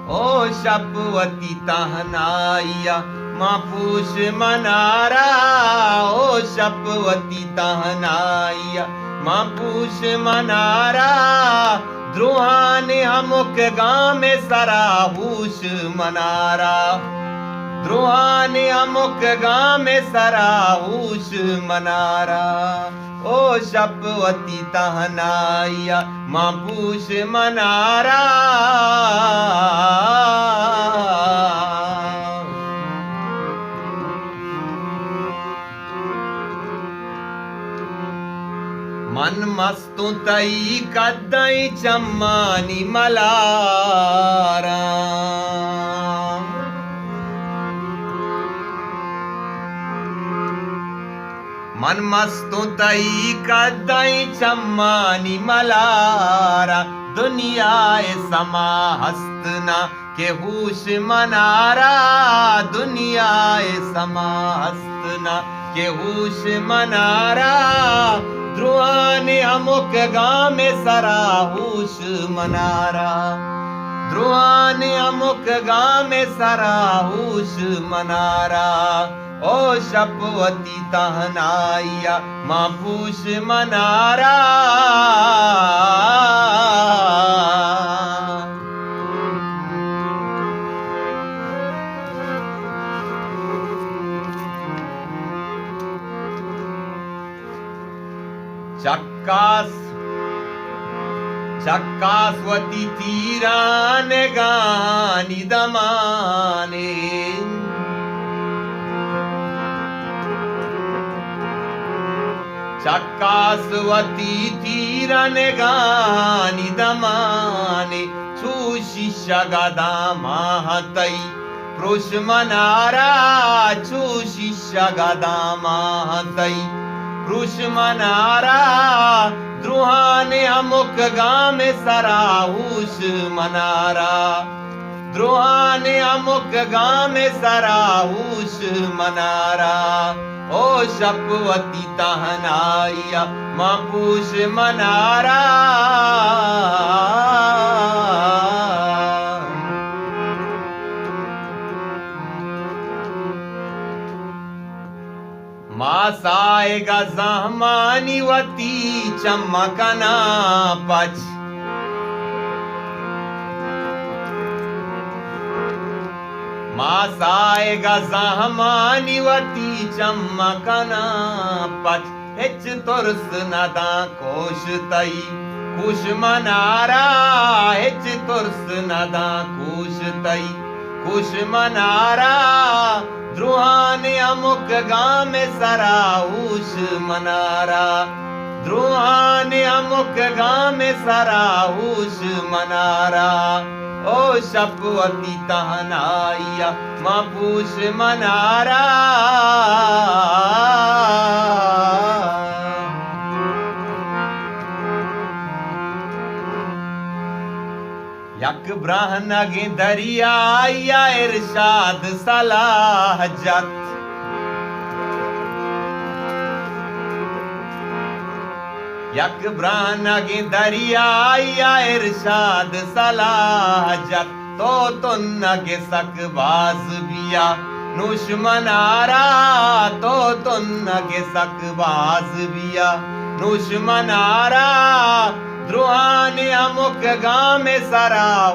ओ शपवती तहनाइया मापूस मनारा, ओ शपवती तहनाइया मापूस मनारा। द्रुहाने अमुक गाँव में सराहूस मनारा, द्रुहाने अमुक गाँव में सराहूस मनारा। ओ शपवती तहनाइया मापूस मनारा। मन मस्तु तई कदई चम्मानी मलारा, मन मस्तु तई कदई चम्मानी मलारा। दुनियाए समा हस्तना के हूश मनारा, दुनियाए समा हस्तना के हूश मनारा। द्रुहाने अमुक गाँव में सराहूस मनारा, द्रुहाने अमुक गाँव में सराहूस मनारा। ओ शपवती तहनाइया मापूस मनारा। चक्कास्वती तीरान गानी दमाने, चक्कास्वती तीरन गानी दमाने। छूशी शगदा महतई पुरुष मनारा, छूशी शगदा महतई पुरुष मनारा। द्रुहाने अमुक गाँव में सराहूस मनारा, द्रुहाने अमुक गाँव में सराहूस मनारा। ओ शपवती तहनाइया मापूस मनारा। मासाएगा ज़हमानी वती चमकना पच, मासाएगा ज़हमानी वती चमकना पच। हिच तुर्स नदा कोश तई कुश मनारा, हिच तुर्स नदा कुश तई कुश मनारा। द्रुहाने अमुक गाँव में सराहूस मनारा, द्रुहाने अमुक गाँव में सराहूस मनारा। ओ शपवती तहनाइया मापूस मनारा। यक ब्राह्मण गे दरिया इरशाद सलाह जत, यक ब्राह्मण गे दरिया इरशाद सलाह जत। तो तुन गे सकबाज बिया नुश मनारा, तो तुन गे सकबाज बिया नुश मनारा। द्रुहाने अमुक गाँव में सरा